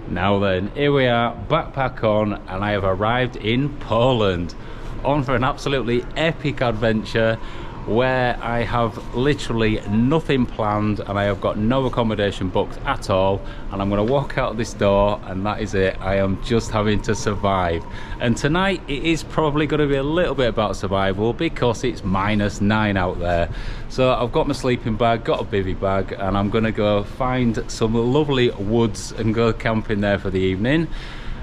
Now then, here we are, backpack on, and I have arrived in Poland on for an absolutely epic adventure where I have literally nothing planned and I have got no accommodation booked at all, and I'm going to walk out this door and that is it. I am just having to survive, and tonight it is probably going to be a little bit about survival because it's -9 out there. So I've got my sleeping bag, got a bivvy bag, and I'm going to go find some lovely woods and go camping there for the evening.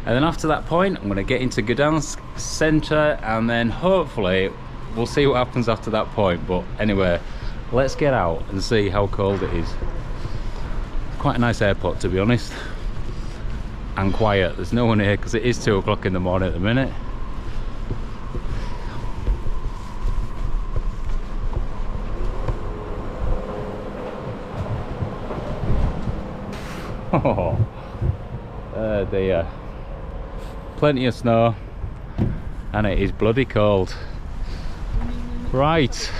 And then after that point I'm going to get into Gdansk centre, and then hopefully we'll see what happens after that point. But anyway, let's get out and see how cold it is. Quite a nice airport, to be honest, and quiet. There's no one here because it is 2 o'clock in the morning at the minute. Oh dear, plenty of snow and it is bloody cold. Right.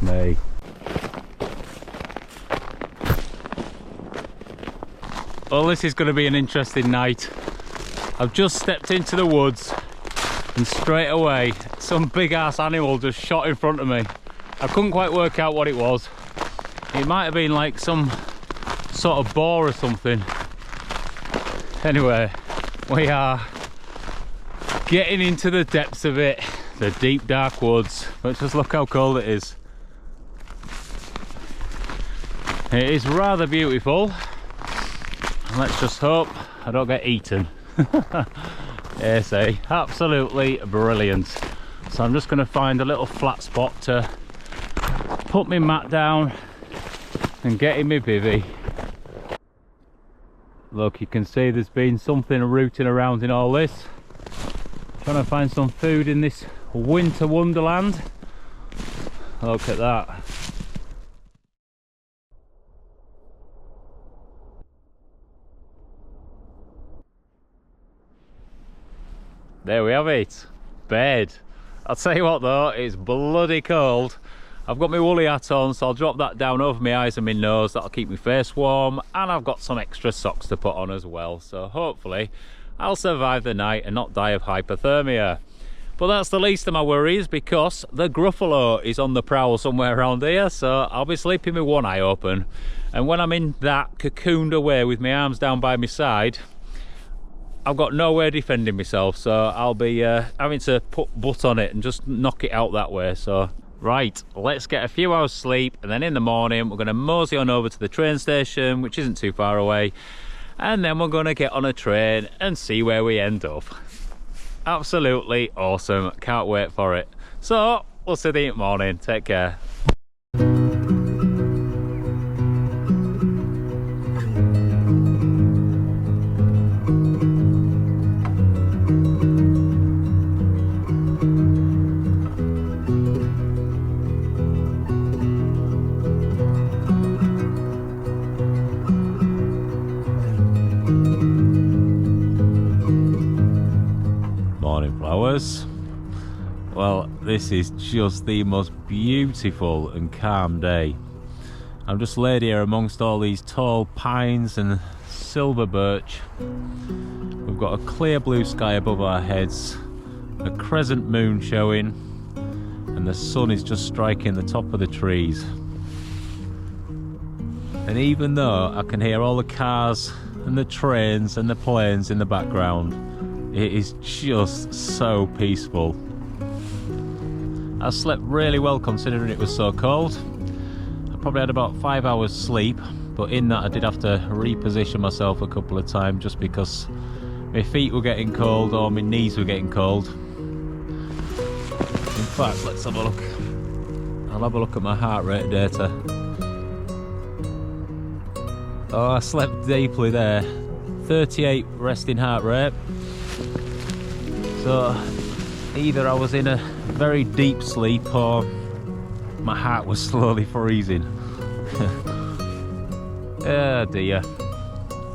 Me. Well, this is going to be an interesting night. I've just stepped into the woods and straight away some big ass animal just shot in front of me. I couldn't quite work out what it was. It might have been like some sort of boar or something. Anyway, we are getting into the depths of it, the deep dark woods. But just look how cold it is. It is rather beautiful. Let's just hope I don't get eaten. Yes, absolutely brilliant. So I'm just going to find a little flat spot to put my mat down and get in my bivvy. Look, you can see there's been something rooting around in all this. Trying to find some food in this winter wonderland. Look at that. There we have it, bed. I'll tell you what though, it's bloody cold. I've got my woolly hat on, so I'll drop that down over my eyes and my nose. That'll keep my face warm, and I've got some extra socks to put on as well. So hopefully I'll survive the night and not die of hypothermia. But that's the least of my worries, because the Gruffalo is on the prowl somewhere around here, so I'll be sleeping with one eye open. And when I'm in that cocooned away with my arms down by my side, I've got nowhere defending myself, so I'll be having to put butt on it and just knock it out that way. So right, let's get a few hours sleep, and then in the morning we're going to mosey on over to the train station, which isn't too far away, and then we're going to get on a train and see where we end up. Absolutely awesome, can't wait for it. So we'll see you in the morning, take care. Well, this is just the most beautiful and calm day. I'm just laid here amongst all these tall pines and silver birch. We've got a clear blue sky above our heads, a crescent moon showing, and the sun is just striking the top of the trees. And even though I can hear all the cars and the trains and the planes in the background, it is just so peaceful. I slept really well considering it was so cold. I probably had about 5 hours sleep, but in that I did have to reposition myself a couple of times just because my feet were getting cold or my knees were getting cold. In fact, let's have a look. I'll have a look at my heart rate data. Oh, I slept deeply there. 38 resting heart rate. So either I was in a very deep sleep, or my heart was slowly freezing. Oh dear.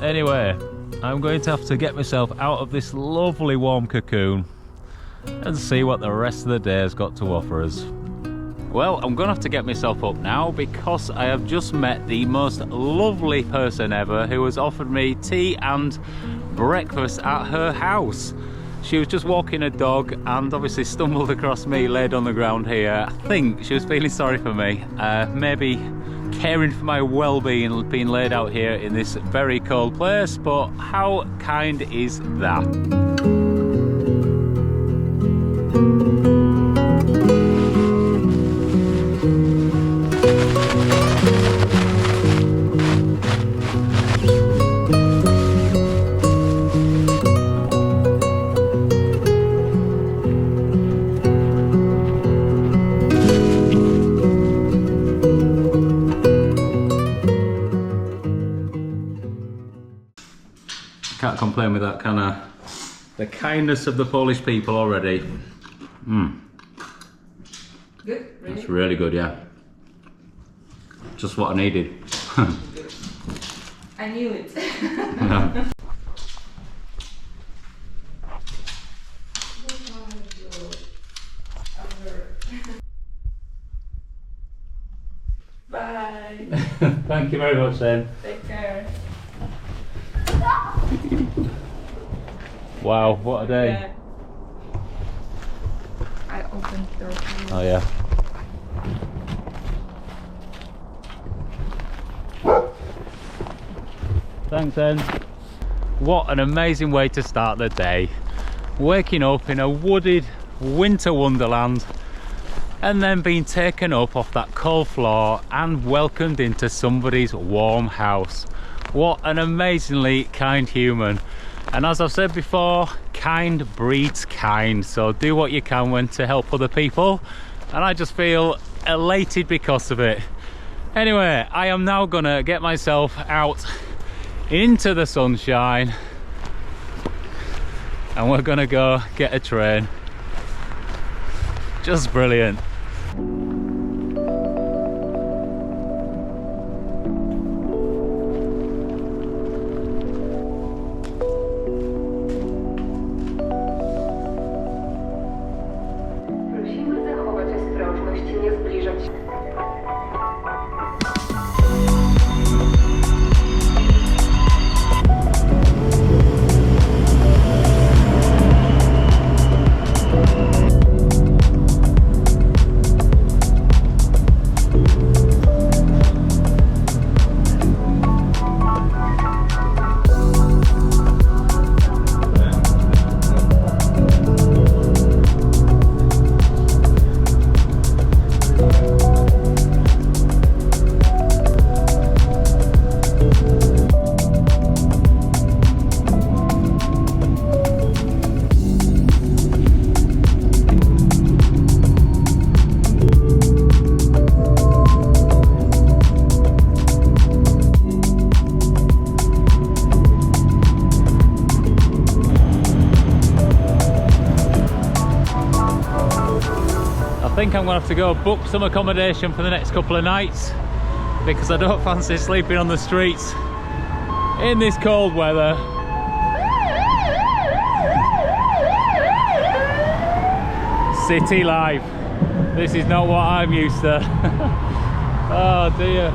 Anyway, I'm going to have to get myself out of this lovely warm cocoon and see what the rest of the day has got to offer us. Well, I'm going to have to get myself up now because I have just met the most lovely person ever who has offered me tea and breakfast at her house. She was just walking a dog and obviously stumbled across me laid on the ground here. I think she was feeling sorry for me, maybe caring for my well-being being laid out here in this very cold place, but how kind is that? Can't complain with that, can I? The kindness of the Polish people already. Good, really? It's really good, yeah. Just what I needed. I knew it. Yeah. Bye. Thank you very much then. Take care. Wow, what a day. Yeah. I opened the door for you. Oh yeah. Thanks then. What an amazing way to start the day. Waking up in a wooded winter wonderland and then being taken up off that cold floor and welcomed into somebody's warm house. What an amazingly kind human. And as I've said before, kind breeds kind, so do what you can when to help other people, and I just feel elated because of it. Anyway, I am now gonna get myself out into the sunshine and we're gonna go get a train. Just brilliant. I think I'm going to have to go book some accommodation for the next couple of nights because I don't fancy sleeping on the streets in this cold weather. City life. This is not what I'm used to. Oh dear.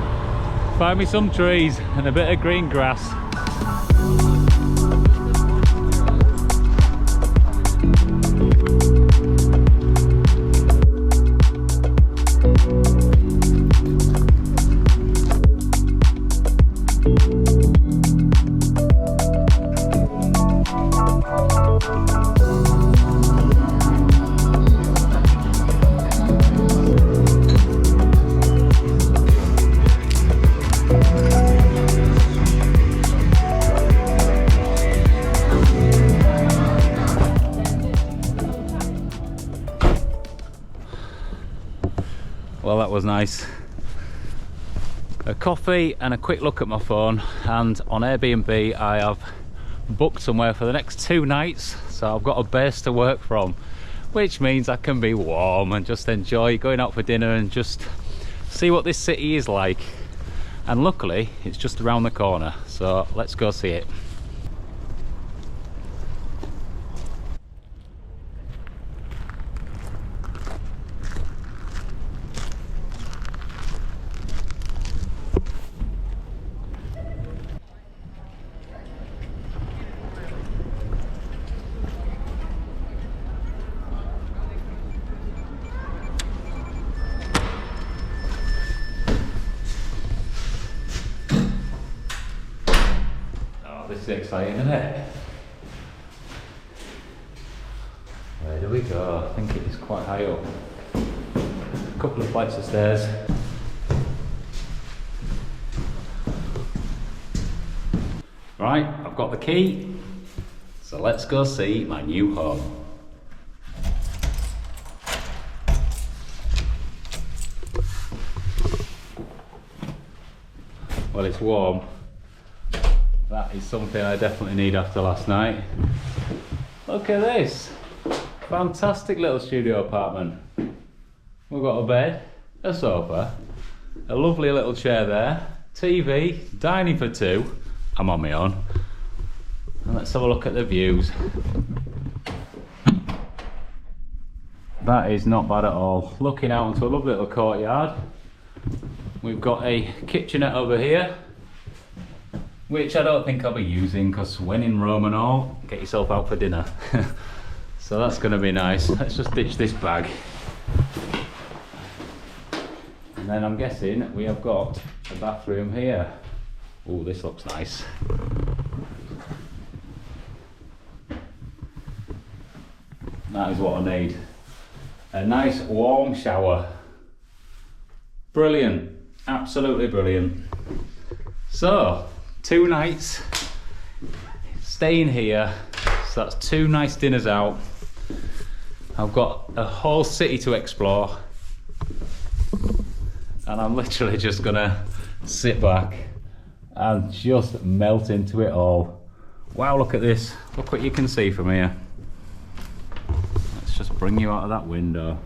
Find me some trees and a bit of green grass. Well, that was nice. A coffee and a quick look at my phone, and on Airbnb I have booked somewhere for the next 2 nights, so I've got a base to work from, which means I can be warm and just enjoy going out for dinner and just see what this city is like. And luckily it's just around the corner, so let's go see it. This is exciting, isn't it? Where do we go? I think it is quite high up. A couple of flights of stairs. Right, I've got the key. So let's go see my new home. Well, it's warm. That is something I definitely need after last night. Look at this. Fantastic little studio apartment. We've got a bed, a sofa, a lovely little chair there, TV, dining for two. I'm on my own. And let's have a look at the views. That is not bad at all. Looking out into a lovely little courtyard. We've got a kitchenette over here, which I don't think I'll be using because when in Rome and all, get yourself out for dinner. So that's going to be nice. Let's just ditch this bag. And then I'm guessing we have got a bathroom here. Oh, this looks nice. That is what I need. A nice warm shower. Brilliant. Absolutely brilliant. So, 2 nights staying here, so that's 2 nice dinners out. I've got a whole city to explore and I'm literally just gonna sit back and just melt into it all. Wow, look at this. Look what you can see from here. Let's just bring you out of that window.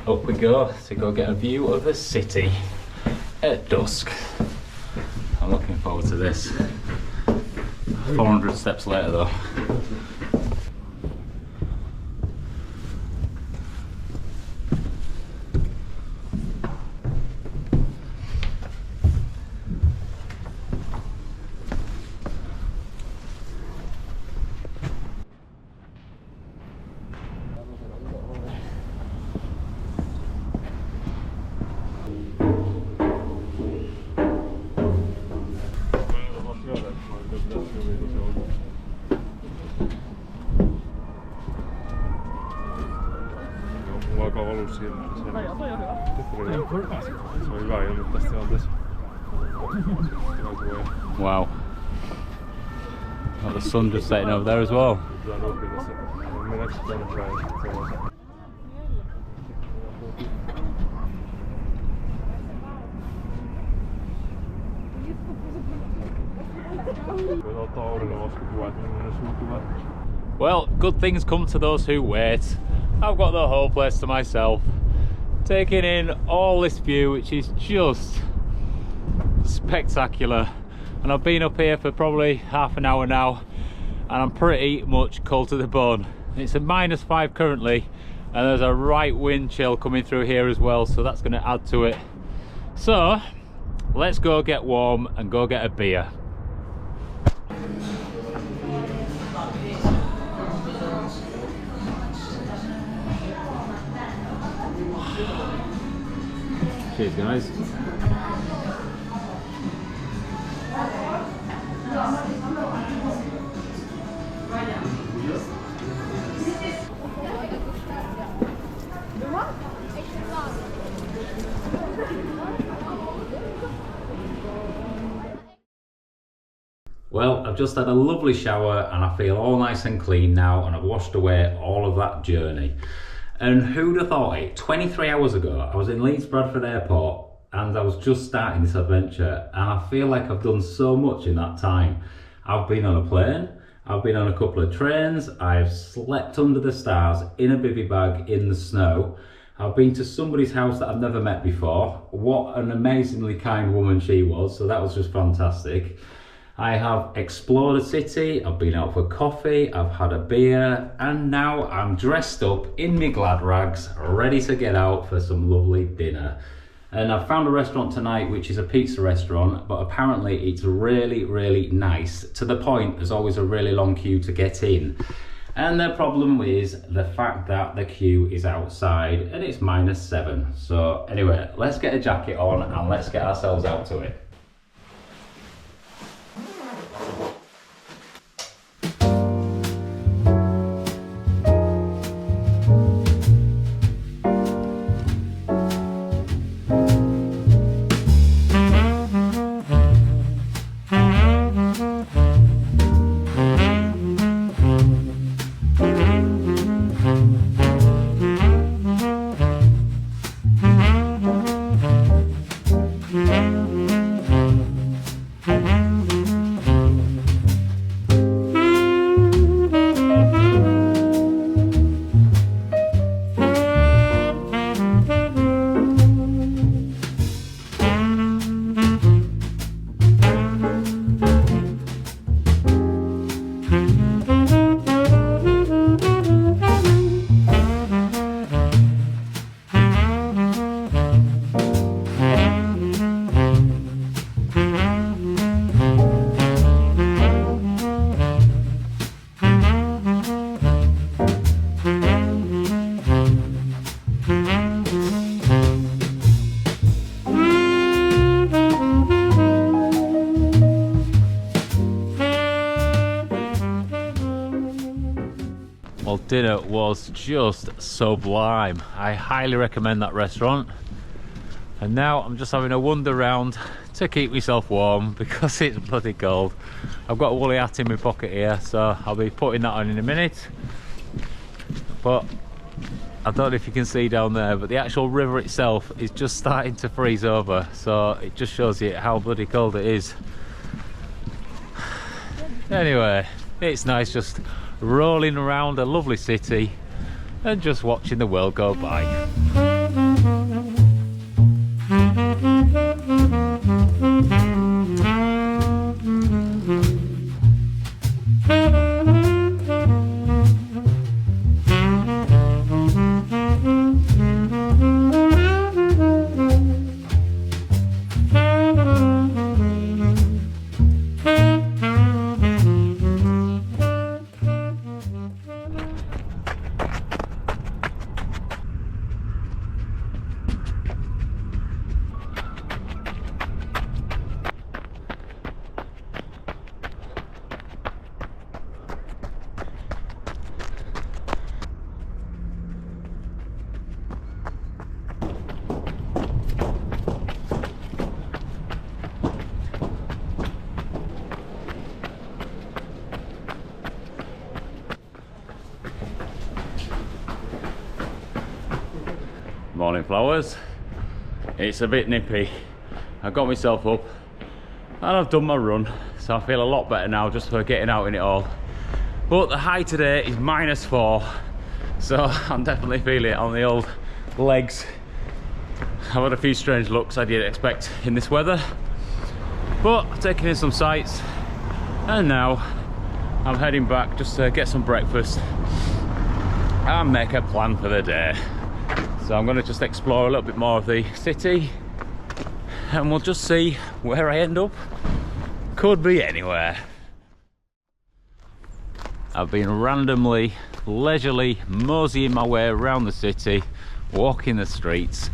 Up we go to go get a view of the city at dusk. I'm looking forward to this. 400 steps later though. Wow. Well, the sun just setting over there as well. Well, good things come to those who wait. I've got the whole place to myself, taking in all this view, which is just spectacular. And I've been up here for probably half an hour now and I'm pretty much cold to the bone. It's a -5 currently, and there's a right wind chill coming through here as well, so that's going to add to it. So let's go get warm and go get a beer. Cheers guys. Well, I've just had a lovely shower and I feel all nice and clean now, and I've washed away all of that journey. And who'd have thought it? 23 hours ago, I was in Leeds Bradford airport and I was just starting this adventure, and I feel like I've done so much in that time. I've been on a plane, I've been on a couple of trains, I've slept under the stars in a bivvy bag in the snow. I've been to somebody's house that I've never met before. What an amazingly kind woman she was, so that was just fantastic. I have explored a city, I've been out for coffee, I've had a beer, and now I'm dressed up in my glad rags, ready to get out for some lovely dinner. And I've found a restaurant tonight which is a pizza restaurant, but apparently it's really, really nice, to the point there's always a really long queue to get in. And the problem is the fact that the queue is outside and it's -7. So anyway, let's get a jacket on and let's get ourselves out to it. Well, dinner was just sublime. I highly recommend that restaurant. And now I'm just having a wander around to keep myself warm because it's bloody cold. I've got a woolly hat in my pocket here, so I'll be putting that on in a minute. But I don't know if you can see down there, but the actual river itself is just starting to freeze over, so it just shows you how bloody cold it is. Anyway, it's nice just rolling around a lovely city and just watching the world go by. Morning flowers. It's a bit nippy. I got myself up and I've done my run, so I feel a lot better now just for getting out in it all. But the high today is -4, so I'm definitely feeling it on the old legs. I've had a few strange looks I didn't expect in this weather, but I've taken in some sights and now I'm heading back just to get some breakfast. and make a plan for the day. So I'm going to just explore a little bit more of the city and we'll just see where I end up. Could be anywhere. I've been randomly, leisurely moseying my way around the city, walking the streets,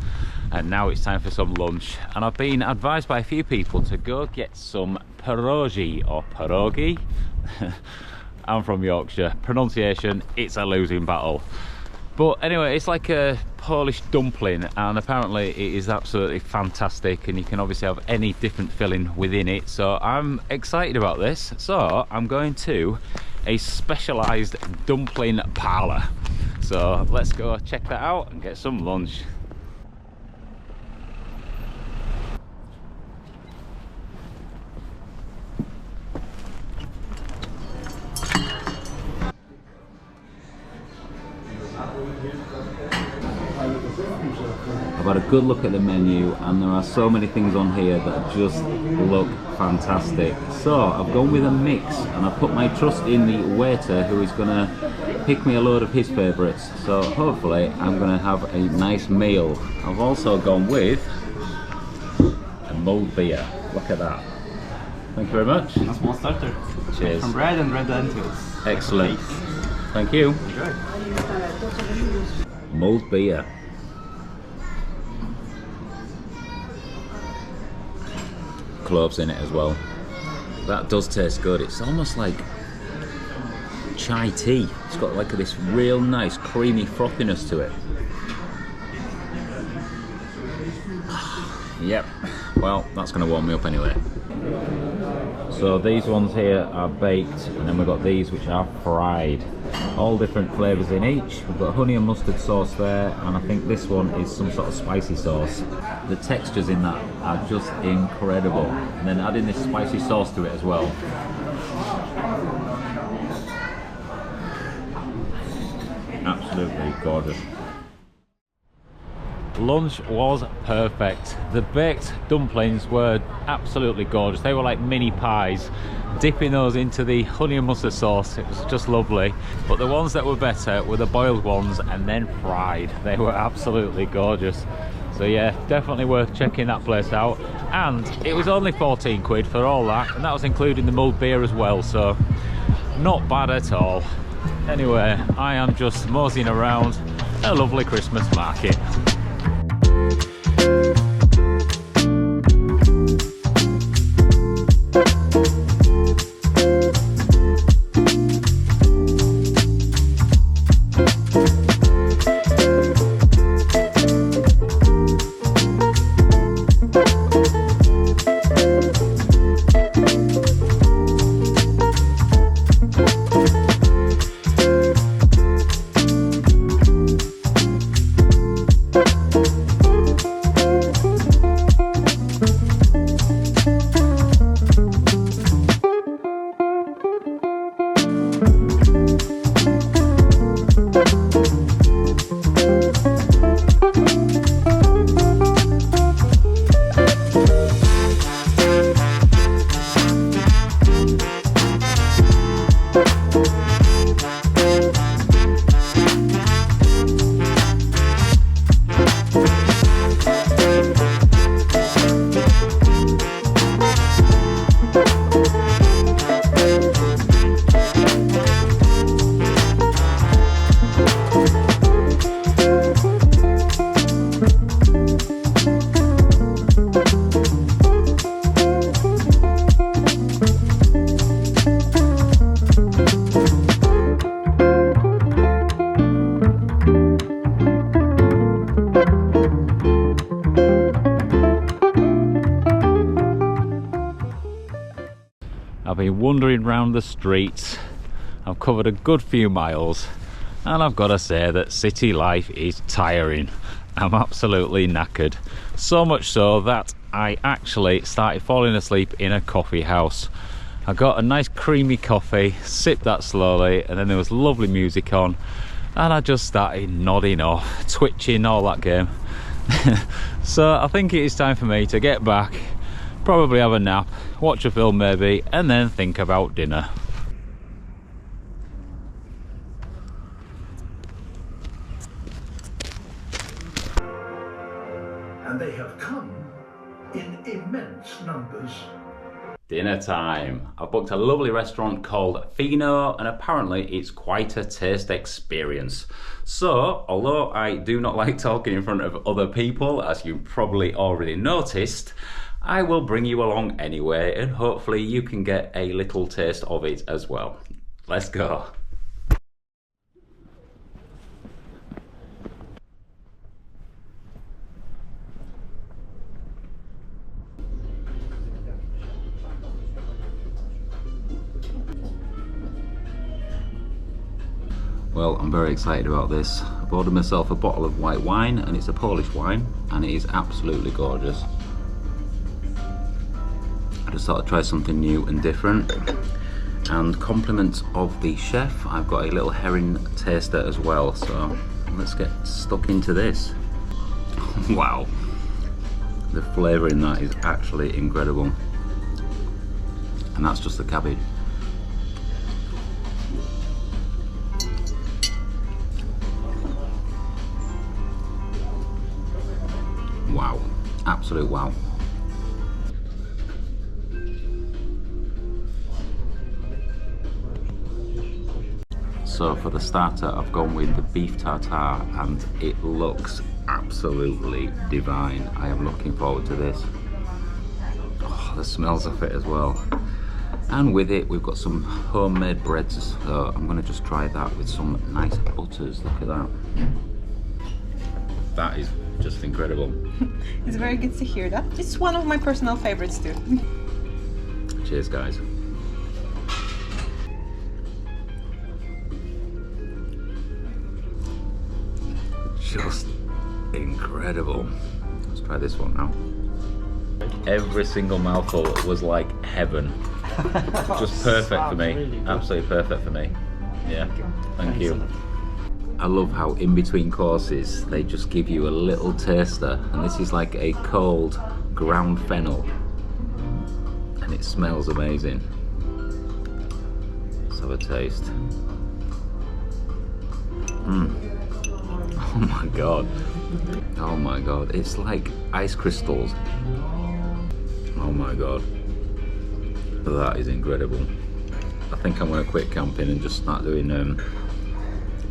and now it's time for some lunch. And I've been advised by a few people to go get some pierogi or pierogi. I'm from Yorkshire. Pronunciation, it's a losing battle. But anyway, it's like a Polish dumpling, and apparently it is absolutely fantastic, and you can obviously have any different filling within it. So I'm excited about this. So I'm going to a specialised dumpling parlour. So let's go check that out and get some lunch. I've had a good look at the menu and there are so many things on here that just look fantastic. So I've gone with a mix and I've put my trust in the waiter who is going to pick me a load of his favourites. So hopefully I'm going to have a nice meal. I've also gone with a mulled beer. Look at that. Thank you very much. A small starter. Cheers. From bread and red lentils. Excellent. Thank you. Enjoy. Mulled beer. Cloves in it as well. That does taste good. It's almost like chai tea. It's got like this real nice creamy frothiness to it. Yep. Well, that's going to warm me up anyway. So these ones here are baked, and then we've got these which are fried. All different flavours in each. We've got honey and mustard sauce there, and I think this one is some sort of spicy sauce. The textures in that are just incredible. And then adding this spicy sauce to it as well. Absolutely gorgeous. Lunch was perfect. The baked dumplings were absolutely gorgeous. They were like mini pies. Dipping those into the honey and mustard sauce, it was just lovely. But the ones that were better were the boiled ones and then fried. They were absolutely gorgeous. So yeah, definitely worth checking that place out. And it was only 14 quid for all that, and that was including the mulled beer as well, so not bad at all. Anyway, I am just moseying around a lovely Christmas market. I've been wandering around the streets. I've covered a good few miles, and I've got to say that city life is tiring. I'm absolutely knackered. So much so that I actually started falling asleep in a coffee house. I got a nice creamy coffee, sipped that slowly, and then there was lovely music on, and I just started nodding off, twitching, all that game. So I think it is time for me to get back, probably have a nap, watch a film maybe, and then think about dinner. in immense numbers. Dinner time. I've booked a lovely restaurant called Fino, and apparently it's quite a taste experience. So, although I do not like talking in front of other people, as you probably already noticed, I will bring you along anyway, and hopefully you can get a little taste of it as well. Let's go. Well, I'm very excited about this. I've ordered myself a bottle of white wine, and it's a Polish wine, and it is absolutely gorgeous. I just thought I'd try something new and different. And compliments of the chef, I've got a little herring taster as well, so let's get stuck into this. Wow, the flavour in that is actually incredible. And that's just the cabbage. Wow, absolute wow. So for the starter, I've gone with the beef tartare, and it looks absolutely divine. I am looking forward to this. Oh, the smells of it as well. And with it, we've got some homemade breads. So I'm gonna just try that with some nice butters. Look at that. That is just incredible. It's very good to hear that. It's one of my personal favorites too. Cheers, guys. Just incredible. Let's try this one now. Every single mouthful was like heaven. Just perfect for me. Really absolutely perfect for me. Yeah, thank you. I love how in between courses they just give you a little taster, and this is like a cold ground fennel, and it smells amazing. Let's have a taste. Oh my god. Oh my god, it's like ice crystals. Oh my god. That is incredible. I think I'm gonna quit camping and just start doing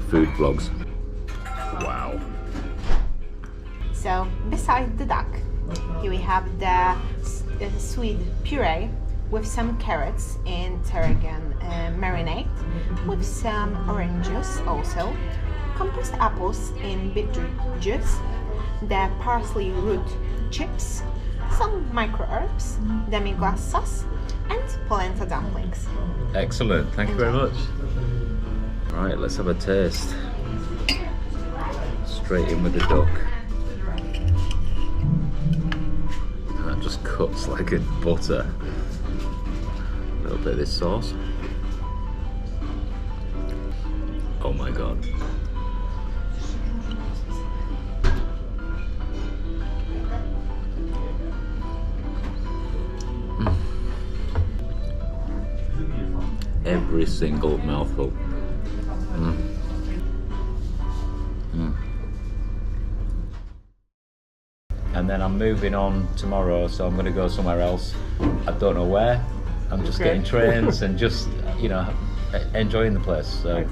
food vlogs. Wow. So beside the duck, here we have the sweet puree with some carrots in tarragon marinade, with some oranges also, compressed apples in beetroot juice, the parsley root chips, some micro herbs, demi-glace sauce, and polenta dumplings. Excellent, thank you very much. Right, let's have a taste. Straight in with the duck. And that just cuts like a butter. A little bit of this sauce. Oh my god. Every single mouthful. And then I'm moving on tomorrow, so I'm going to go somewhere else. I don't know where. I'm just getting trains and just, you know, enjoying the place. So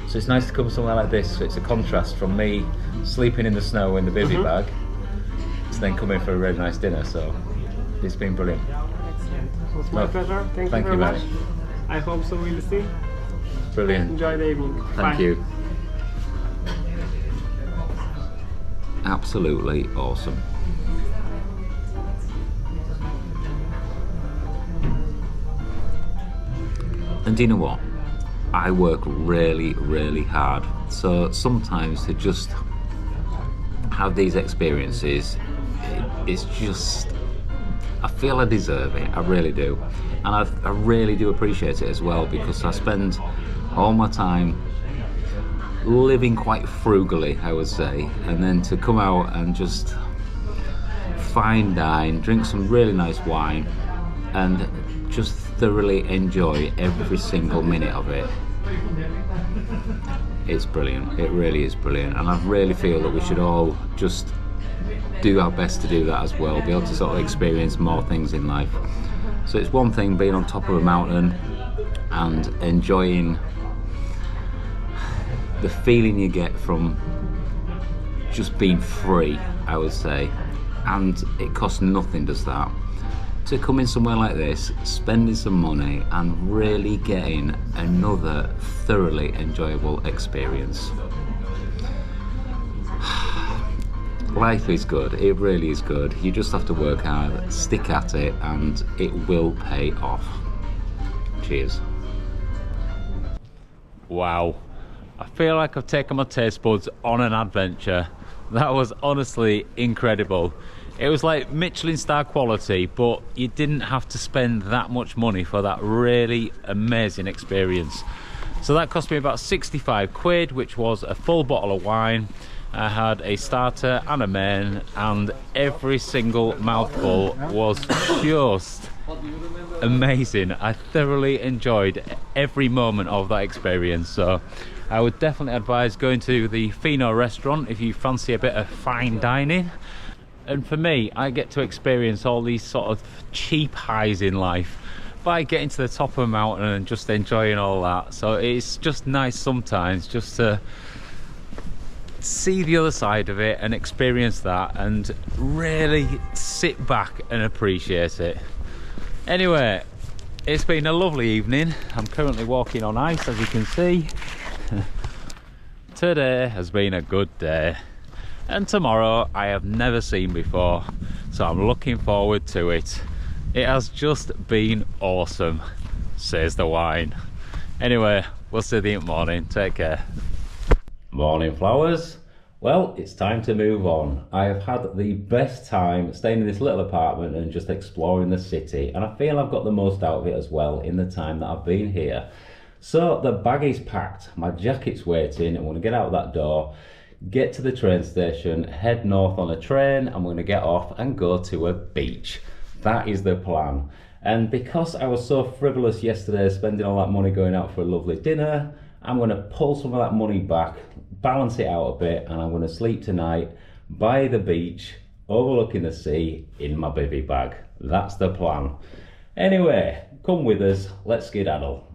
it's nice to come somewhere like this. It's a contrast from me sleeping in the snow in the Bivvy bag to then coming for a really nice dinner. So it's been brilliant. Excellent. It was my pleasure. Thank you very much. I hope so we'll see. Brilliant. Enjoy the evening. Thank Bye. you. Absolutely awesome. And do you know what? I work really, really hard. So sometimes to just have these experiences, it's just, I feel I deserve it. I really do. And I really do appreciate it as well, because I spend all my time living quite frugally, I would say, and then to come out and just fine dine, drink some really nice wine, and just thoroughly enjoy every single minute of it. It's brilliant. It really is brilliant, and I really feel that we should all just do our best to do that as well, be able to sort of experience more things in life. So it's one thing being on top of a mountain and enjoying the feeling you get from just being free, I would say, and it costs nothing, does that? To come in somewhere like this, spending some money and really getting another thoroughly enjoyable experience. Life is good, it really is good. You just have to work hard, stick at it, and it will pay off. Cheers. Wow, I feel like I've taken my taste buds on an adventure. That was honestly incredible. It was like Michelin star quality, but you didn't have to spend that much money for that really amazing experience. So that cost me about 65 quid, which was a full bottle of wine. I had a starter and a main, and every single mouthful was just amazing. I thoroughly enjoyed every moment of that experience. So I would definitely advise going to the Fino restaurant if you fancy a bit of fine dining. And for me, I get to experience all these sort of cheap highs in life by getting to the top of a mountain and just enjoying all that. So it's just nice sometimes just to see the other side of it and experience that and really sit back and appreciate it. Anyway, it's been a lovely evening. I'm currently walking on ice, as you can see. Today has been a good day. And tomorrow I have never seen before, so I'm looking forward to it. It has just been awesome, says the wine. Anyway, we'll see you in the morning. Take care. Morning, flowers. Well, it's time to move on. I have had the best time staying in this little apartment and just exploring the city, and I feel I've got the most out of it as well in the time that I've been here. So the bag is packed, my jacket's waiting, I'm going to get out that door, get to the train station, head north on a train. I'm going to get off and go to a beach. That is the plan. And because I was so frivolous yesterday, spending all that money going out for a lovely dinner, I'm going to pull some of that money back, balance it out a bit, and I'm going to sleep tonight by the beach, overlooking the sea in my bivvy bag. That's the plan. Anyway, come with us, let's skedaddle.